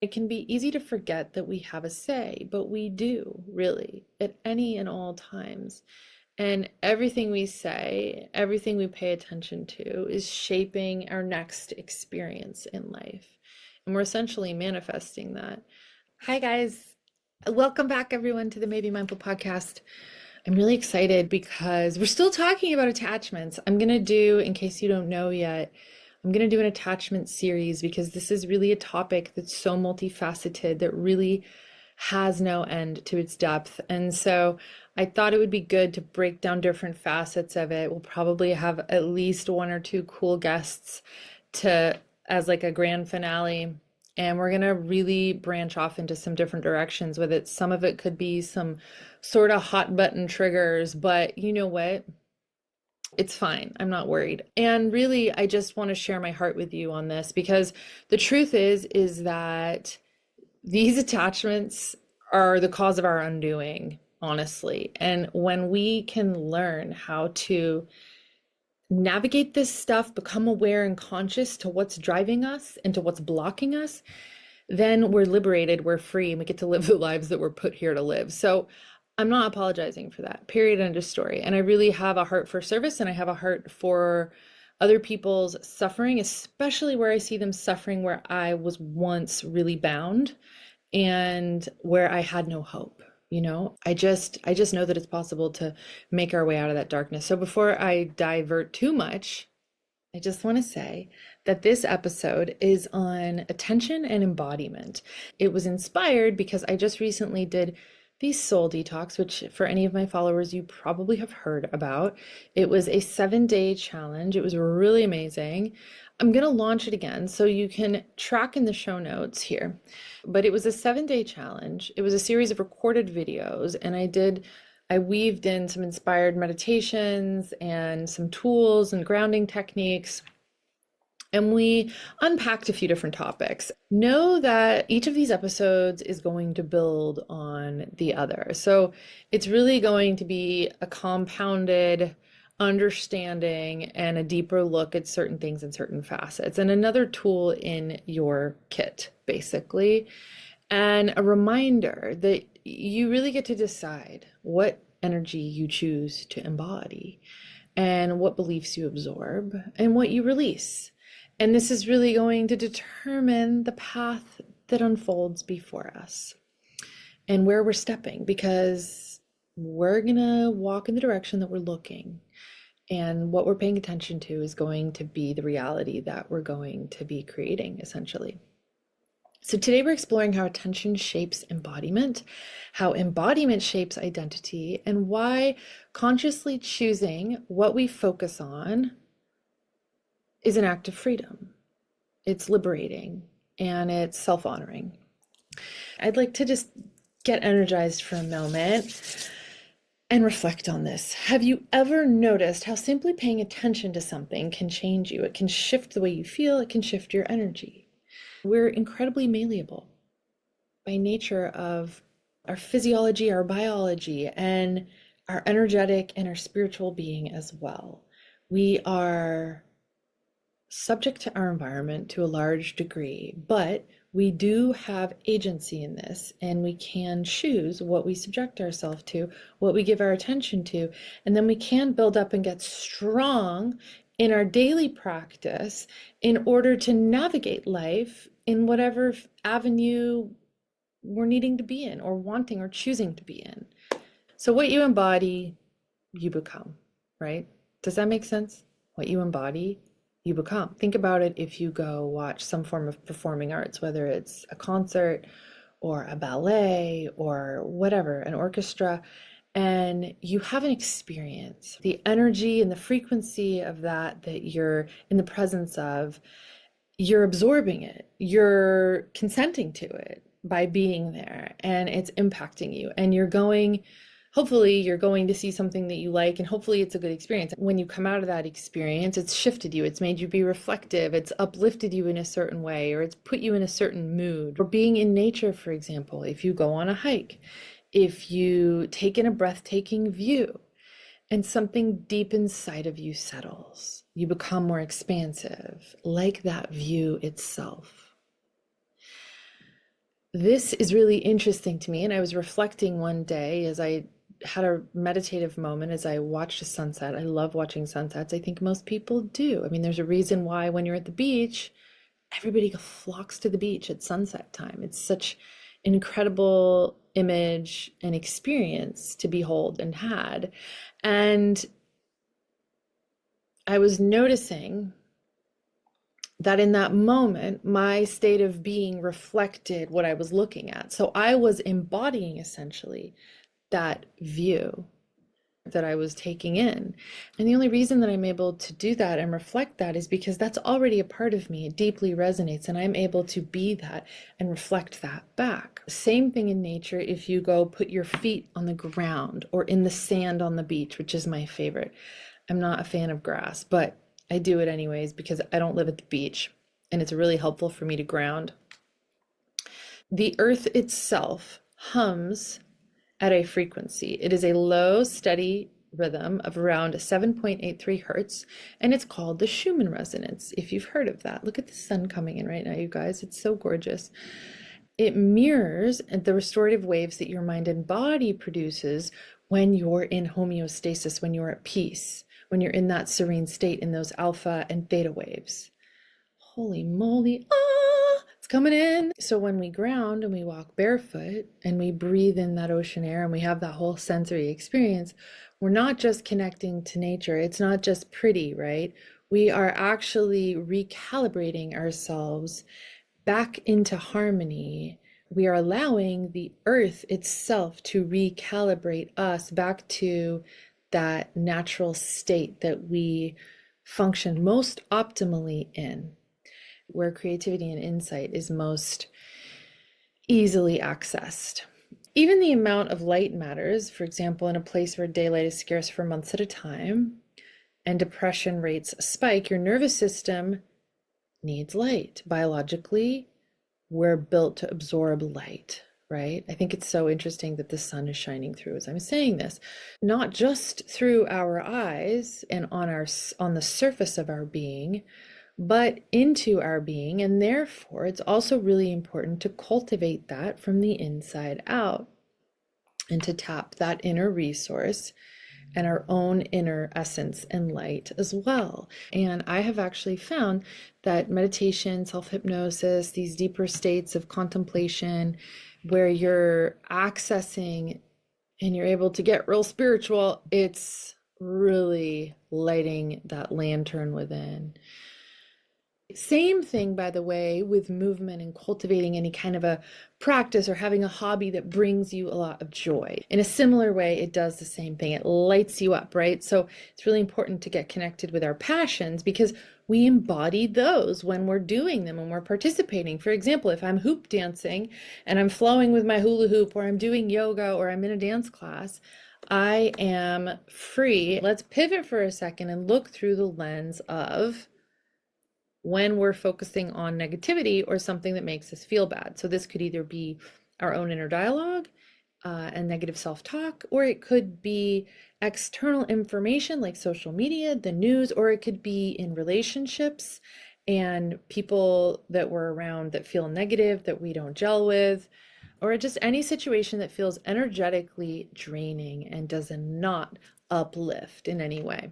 It can be easy to forget that we have a say, but we do, really, at any and all times. And everything we say, everything we pay attention to is shaping our next experience in life. And we're essentially manifesting that. Hi, guys. Welcome back, everyone, to the Mae B Mindful Podcast. I'm really excited because we're still talking about attachments. I'm going to do, in case you don't know yet, I'm going to do an attachment series because this is really a topic that's so multifaceted that really has no end to its depth. And so I thought it would be good to break down different facets of it. We'll probably have at least one or two cool guests to as like a grand finale. And we're going to really branch off into some different directions with it. Some of it could be some sort of hot button triggers, but you know what? It's fine. I'm not worried. And really, I just want to share my heart with you on this because the truth is that these attachments are the cause of our undoing, honestly. And when we can learn how to navigate this stuff, become aware and conscious to what's driving us and to what's blocking us, then we're liberated, we're free, and we get to live the lives that we're put here to live. So I'm not apologizing for that, period, end of story. And I really have a heart for service and I have a heart for other people's suffering, especially where I see them suffering where I was once really bound and where I had no hope. You know, I just know that it's possible to make our way out of that darkness. So before I divert too much, I just want to say that this episode is on attention and embodiment. It was inspired because I just recently did the soul detox, which for any of my followers, you probably have heard about. It was a 7-day challenge. It was really amazing. I'm going to launch it again so you can track in the show notes here. But it was a 7-day challenge. It was a series of recorded videos, and I weaved in some inspired meditations and some tools and grounding techniques. And we unpacked a few different topics. Know that each of these episodes is going to build on the other. So it's really going to be a compounded understanding and a deeper look at certain things and certain facets, and another tool in your kit, basically. And a reminder that you really get to decide what energy you choose to embody and what beliefs you absorb and what you release. And this is really going to determine the path that unfolds before us and where we're stepping, because we're going to walk in the direction that we're looking. And what we're paying attention to is going to be the reality that we're going to be creating, essentially. So today we're exploring how attention shapes embodiment, how embodiment shapes identity, and why consciously choosing what we focus on is an act of freedom. It's liberating and it's self-honoring. I'd like to just get energized for a moment and reflect on this. Have you ever noticed how simply paying attention to something can change you? It can shift the way you feel, it can shift your energy. We're incredibly malleable by nature of our physiology, our biology, and our energetic and our spiritual being as well. We are subject to our environment to a large degree, but we do have agency in this, and we can choose what we subject ourselves to, what we give our attention to, and then we can build up and get strong in our daily practice in order to navigate life in whatever avenue we're needing to be in or wanting or choosing to be in. So what you embody, you become, right? Does that make sense? What you embody, you become. Think about it if you go watch some form of performing arts, whether it's a concert or a ballet or whatever, an orchestra, and you have an experience. The energy and the frequency of that you're in the presence of, you're absorbing it, you're consenting to it by being there, and it's impacting you, and hopefully you're going to see something that you like, and hopefully it's a good experience. When you come out of that experience, it's shifted you, it's made you be reflective, it's uplifted you in a certain way, or it's put you in a certain mood. Or being in nature, for example, if you go on a hike, if you take in a breathtaking view, and something deep inside of you settles, you become more expansive, like that view itself. This is really interesting to me. And I was reflecting one day as I had a meditative moment as I watched a sunset. I love watching sunsets. I think most people do. I mean, there's a reason why when you're at the beach, everybody flocks to the beach at sunset time. It's such an incredible image and experience to behold and had. And I was noticing that in that moment, my state of being reflected what I was looking at. So I was embodying essentially that view that I was taking in. And the only reason that I'm able to do that and reflect that is because that's already a part of me. It deeply resonates, and I'm able to be that and reflect that back. Same thing in nature. If you go put your feet on the ground or in the sand on the beach, which is my favorite. I'm not a fan of grass, but I do it anyways because I don't live at the beach and it's really helpful for me to ground. The earth itself hums at a frequency. It is a low, steady rhythm of around 7.83 hertz, and it's called the Schumann Resonance, if you've heard of that. Look at the sun coming in right now, you guys. It's so gorgeous. It mirrors the restorative waves that your mind and body produces when you're in homeostasis, when you're at peace, when you're in that serene state in those alpha and theta waves. Holy moly, it's coming in. So when we ground and we walk barefoot and we breathe in that ocean air and we have that whole sensory experience, we're not just connecting to nature. It's not just pretty, right? We are actually recalibrating ourselves back into harmony. We are allowing the earth itself to recalibrate us back to that natural state that we function most optimally in, where creativity and insight is most easily accessed. Even the amount of light matters. For example, in a place where daylight is scarce for months at a time and depression rates spike, your nervous system needs light. Biologically, we're built to absorb light, right? I think it's so interesting that the sun is shining through as I'm saying this, not just through our eyes and on the surface of our being, but into our being. And therefore, it's also really important to cultivate that from the inside out and to tap that inner resource and our own inner essence and light as well. And I have actually found that meditation, self-hypnosis, these deeper states of contemplation where you're accessing and you're able to get real spiritual, it's really lighting that lantern within. Same thing, by the way, with movement and cultivating any kind of a practice or having a hobby that brings you a lot of joy. In a similar way, it does the same thing. It lights you up, right? So it's really important to get connected with our passions because we embody those when we're doing them, when we're participating. For example, if I'm hoop dancing and I'm flowing with my hula hoop, or I'm doing yoga, or I'm in a dance class, I am free. Let's pivot for a second and look through the lens of when we're focusing on negativity or something that makes us feel bad. So this could either be our own inner dialogue and negative self-talk, or it could be external information like social media, the news, or it could be in relationships and people that we're around that feel negative, that we don't gel with, or just any situation that feels energetically draining and does not uplift in any way.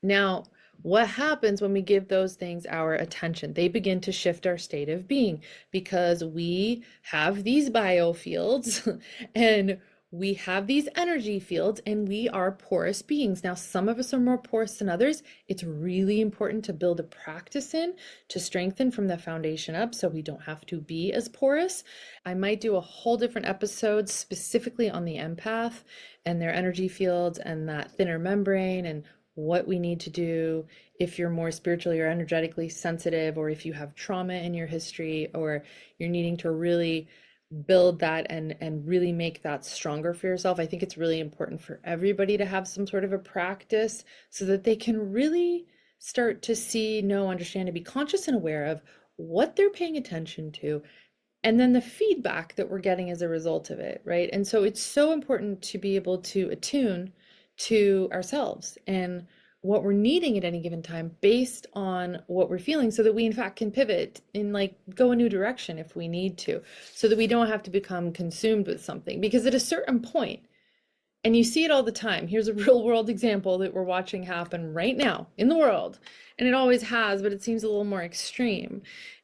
Now, what happens when we give those things our attention? They begin to shift our state of being because we have these biofields and we have these energy fields and we are porous beings. Now, some of us are more porous than others. It's really important to build a practice in to strengthen from the foundation up so we don't have to be as porous. I might do a whole different episode specifically on the empath and their energy fields and that thinner membrane and what we need to do if you're more spiritually or energetically sensitive, or if you have trauma in your history, or you're needing to really build that and really make that stronger for yourself. I think it's really important for everybody to have some sort of a practice so that they can really start to see, know, understand, and be conscious and aware of what they're paying attention to, and then the feedback that we're getting as a result of it, right? And so it's so important to be able to attune to ourselves and what we're needing at any given time based on what we're feeling, so that we in fact can pivot and like go a new direction if we need to, so that we don't have to become consumed with something. Because at a certain point, and you see it all the time, here's a real world example that we're watching happen right now in the world, and it always has, but it seems a little more extreme,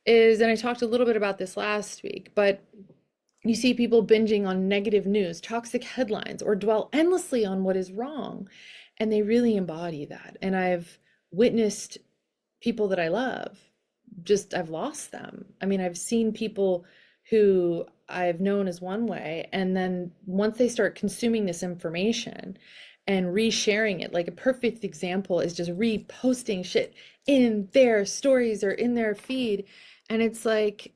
is, and I talked a little bit about this last week, but you see people binging on negative news, toxic headlines, or dwell endlessly on what is wrong. And they really embody that. And I've witnessed people that I love, just I've lost them. I mean, I've seen people who I've known as one way, and then once they start consuming this information and resharing it, like a perfect example is just reposting shit in their stories or in their feed. And it's like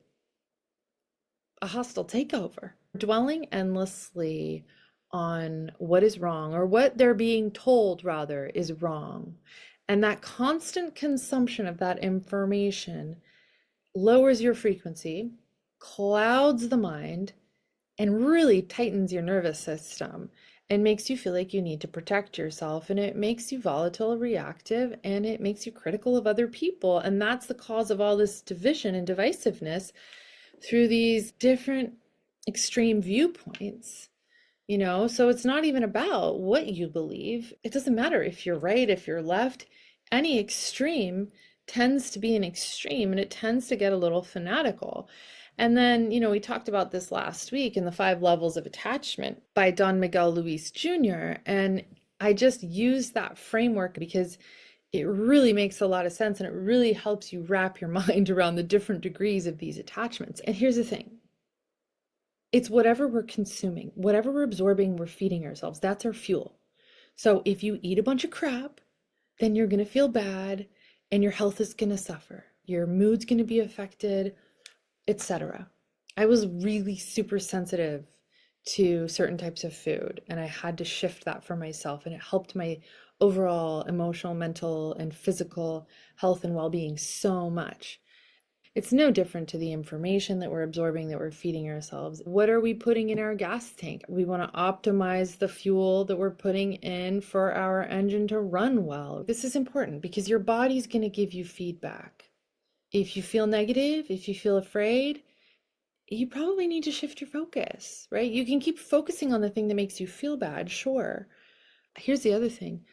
a hostile takeover, dwelling endlessly on what is wrong, or what they're being told rather is wrong. And that constant consumption of that information lowers your frequency, clouds the mind, and really tightens your nervous system and makes you feel like you need to protect yourself. And it makes you volatile, reactive, and it makes you critical of other people. And that's the cause of all this division and divisiveness through these different extreme viewpoints. So it's not even about what you believe. It doesn't matter if you're right, if you're left. Any extreme tends to be an extreme, and it tends to get a little fanatical. And then, we talked about this last week in the 5 levels of attachment by Don Miguel Luis Jr. And I just used that framework because it really makes a lot of sense, and it really helps you wrap your mind around the different degrees of these attachments. And here's the thing. It's whatever we're consuming, whatever we're absorbing, we're feeding ourselves. That's our fuel. So if you eat a bunch of crap, then you're going to feel bad and your health is going to suffer. Your mood's going to be affected, etc. I was really super sensitive to certain types of food, and I had to shift that for myself, and it helped my overall emotional, mental, and physical health and well-being so much. It's no different to the information that we're absorbing, that we're feeding ourselves. What are we putting in our gas tank? We want to optimize the fuel that we're putting in for our engine to run well. This is important because your body's going to give you feedback. If you feel negative, if you feel afraid, you probably need to shift your focus, right? You can keep focusing on the thing that makes you feel bad, sure. Here's the other thing.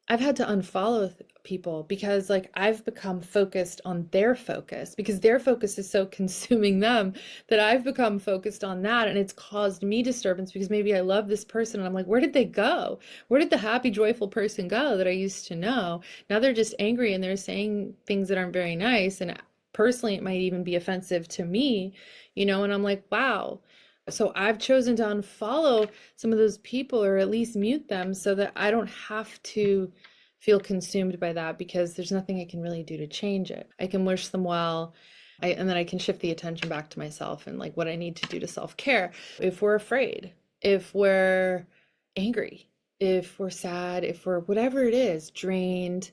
I've had to unfollow people because I've become focused on their focus, because their focus is so consuming them that I've become focused on that, and it's caused me disturbance because maybe I love this person and I'm like, where did they go? Where did the happy, joyful person go that I used to know? Now they're just angry and they're saying things that aren't very nice, and personally it might even be offensive to me, and I'm like, wow. So I've chosen to unfollow some of those people, or at least mute them, so that I don't have to feel consumed by that, because there's nothing I can really do to change it. I can wish them well, and then I can shift the attention back to myself and what I need to do to self-care. If we're afraid, if we're angry, if we're sad, if we're whatever it is, drained,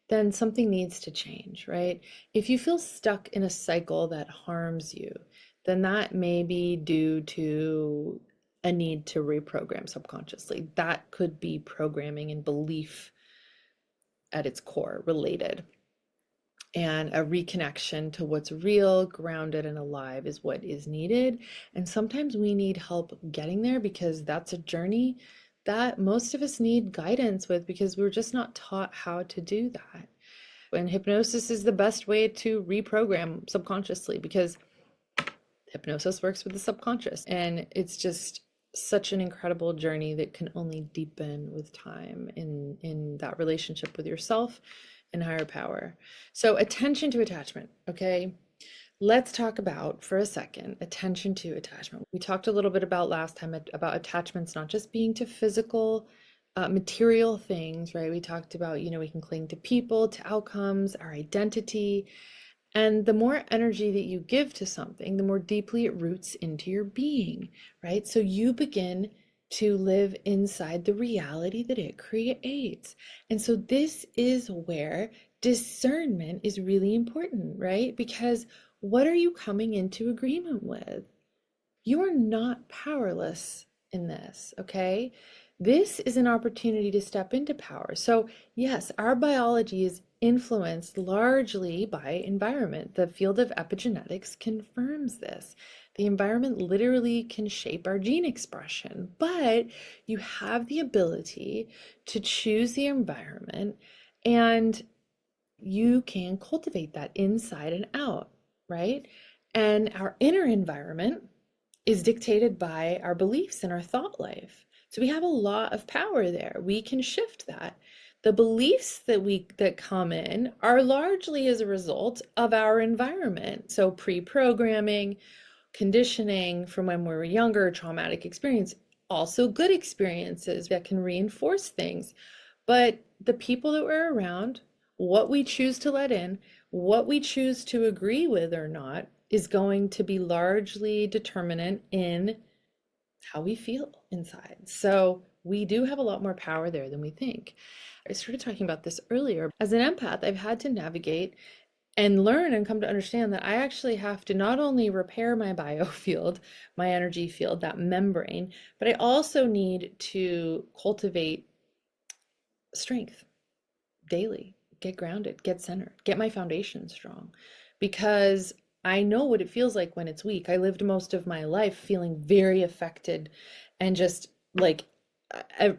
then something needs to change, right? If you feel stuck in a cycle that harms you, then that may be due to a need to reprogram subconsciously. That could be programming and belief at its core related. And a reconnection to what's real, grounded, and alive is what is needed. And sometimes we need help getting there, because that's a journey that most of us need guidance with, because we're just not taught how to do that. And hypnosis is the best way to reprogram subconsciously, because hypnosis works with the subconscious, and it's just such an incredible journey that can only deepen with time in that relationship with yourself and higher power. So attention to attachment, okay? Let's talk about, for a second, attention to attachment. We talked a little bit about last time about attachments not just being to physical, material things, right? We talked about, we can cling to people, to outcomes, our identity. And the more energy that you give to something, the more deeply it roots into your being, right? So you begin to live inside the reality that it creates. And so this is where discernment is really important, right? Because what are you coming into agreement with? You are not powerless in this, okay? This is an opportunity to step into power. So, yes, our biology is influenced largely by environment. The field of epigenetics confirms this. The environment literally can shape our gene expression, but you have the ability to choose the environment, and you can cultivate that inside and out, right? And our inner environment is dictated by our beliefs and our thought life. So we have a lot of power there. We can shift that. The beliefs that come in are largely as a result of our environment. So pre-programming, conditioning from when we were younger, traumatic experience, also good experiences that can reinforce things. But the people that we're around, what we choose to let in, what we choose to agree with or not, is going to be largely determinant in how we feel inside. So we do have a lot more power there than we think. I started talking about this earlier. As an empath, I've had to navigate and learn and come to understand that I actually have to not only repair my biofield, my energy field, that membrane, but I also need to cultivate strength daily, get grounded, get centered, get my foundation strong, because I know what it feels like when it's weak. I lived most of my life feeling very affected and just like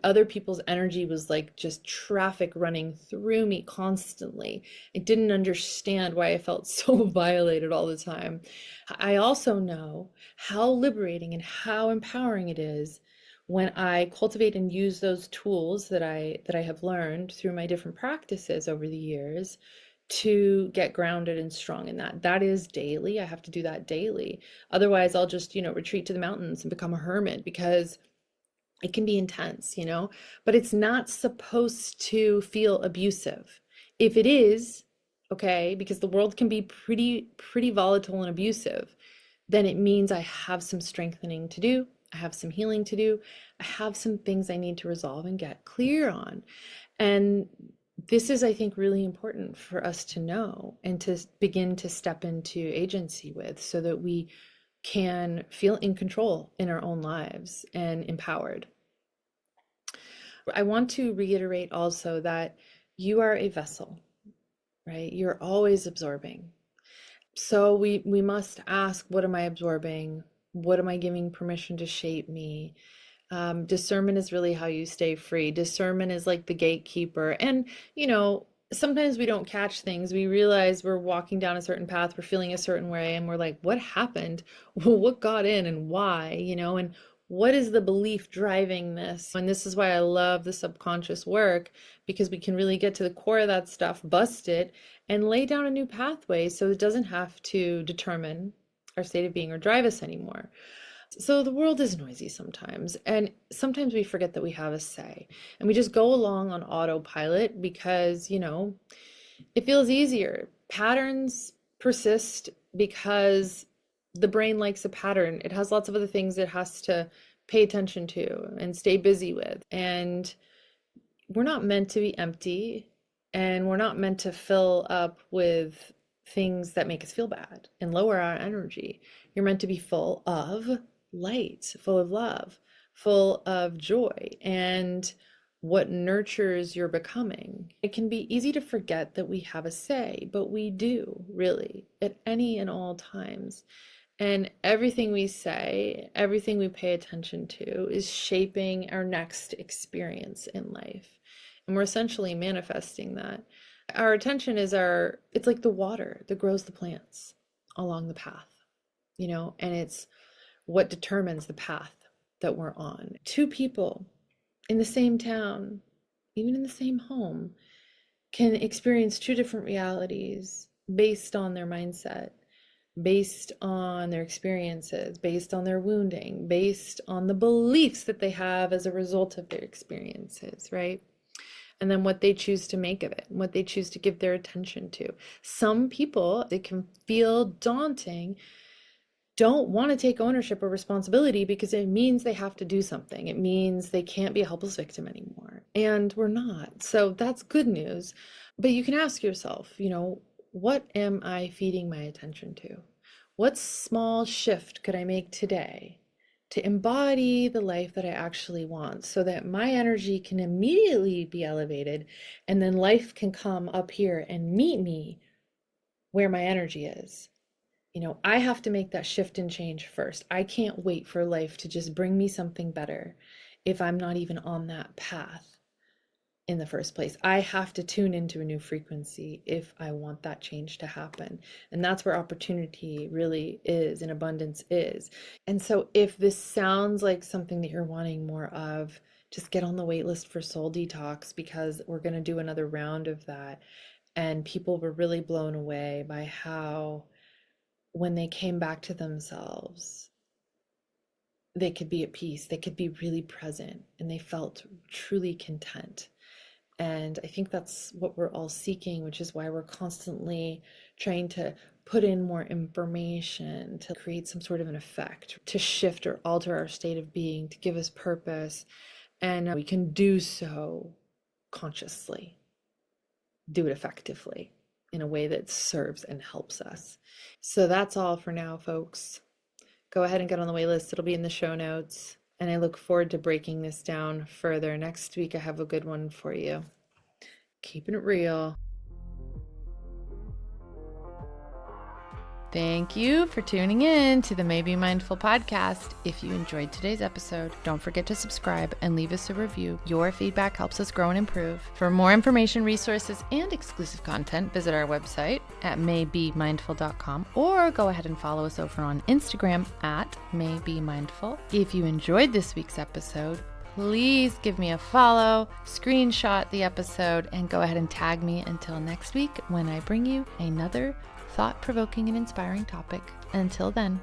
other people's energy was like just traffic running through me constantly. I didn't understand why I felt so violated all the time. I also know how liberating and how empowering it is when I cultivate and use those tools that I have learned through my different practices over the years to get grounded and strong in that. That is daily. I have to do that daily. Otherwise, I'll just, retreat to the mountains and become a hermit, because it can be intense, but it's not supposed to feel abusive. If it is, okay, because the world can be pretty volatile and abusive, then it means I have some strengthening to do. I have some healing to do. I have some things I need to resolve and get clear on. And this is, I think, really important for us to know and to begin to step into agency with, so that we can feel in control in our own lives and empowered. I want to reiterate also that you are a vessel, right? You're always absorbing. So we must ask, what am I absorbing? What am I giving permission to shape me? Discernment is really how you stay free. Discernment is like the gatekeeper. And, sometimes we don't catch things. We realize we're walking down a certain path, we're feeling a certain way, and we're like, what happened? What got in and why? And what is the belief driving this? And this is why I love the subconscious work, because we can really get to the core of that stuff, bust it, and lay down a new pathway so it doesn't have to determine our state of being or drive us anymore. So the world is noisy sometimes, and sometimes we forget that we have a say, and we just go along on autopilot because, it feels easier. Patterns persist because the brain likes a pattern. It has lots of other things it has to pay attention to and stay busy with. And we're not meant to be empty, and we're not meant to fill up with things that make us feel bad and lower our energy. You're meant to be full of light, full of love, full of joy, and what nurtures your becoming. It can be easy to forget that we have a say, but we do, really, at any and all times. And everything we say, everything we pay attention to is shaping our next experience in life. And we're essentially manifesting that. Our attention is it's like the water that grows the plants along the path, and it's what determines the path that we're on. Two people in the same town, even in the same home, can experience two different realities based on their mindset, based on their experiences, based on their wounding, based on the beliefs that they have as a result of their experiences, right? And then what they choose to make of it, and what they choose to give their attention to. Some people, it can feel daunting, don't want to take ownership or responsibility because it means they have to do something. It means they can't be a helpless victim anymore. And we're not. So that's good news. But you can ask yourself, what am I feeding my attention to? What small shift could I make today to embody the life that I actually want so that my energy can immediately be elevated, and then life can come up here and meet me where my energy is. I have to make that shift and change first. I can't wait for life to just bring me something better if I'm not even on that path in the first place. I have to tune into a new frequency if I want that change to happen. And that's where opportunity really is and abundance is. And so if this sounds like something that you're wanting more of, just get on the wait list for Soul Detox, because we're going to do another round of that. And people were really blown away by how, when they came back to themselves, they could be at peace, they could be really present, and they felt truly content. And I think that's what we're all seeking, which is why we're constantly trying to put in more information to create some sort of an effect, to shift or alter our state of being, to give us purpose. And we can do so consciously, do it effectively in a way that serves and helps us. So that's all for now, folks. Go ahead and get on the wait list. It'll be in the show notes. And I look forward to breaking this down further. Next week, I have a good one for you. Keeping it real. Thank you for tuning in to the Mae B Mindful Podcast. If you enjoyed today's episode, don't forget to subscribe and leave us a review. Your feedback helps us grow and improve. For more information, resources, and exclusive content, visit our website at maybemindful.com, or go ahead and follow us over on Instagram at Mae B Mindful. If you enjoyed this week's episode, please give me a follow, screenshot the episode, and go ahead and tag me until next week when I bring you another thought-provoking and inspiring topic. Until then,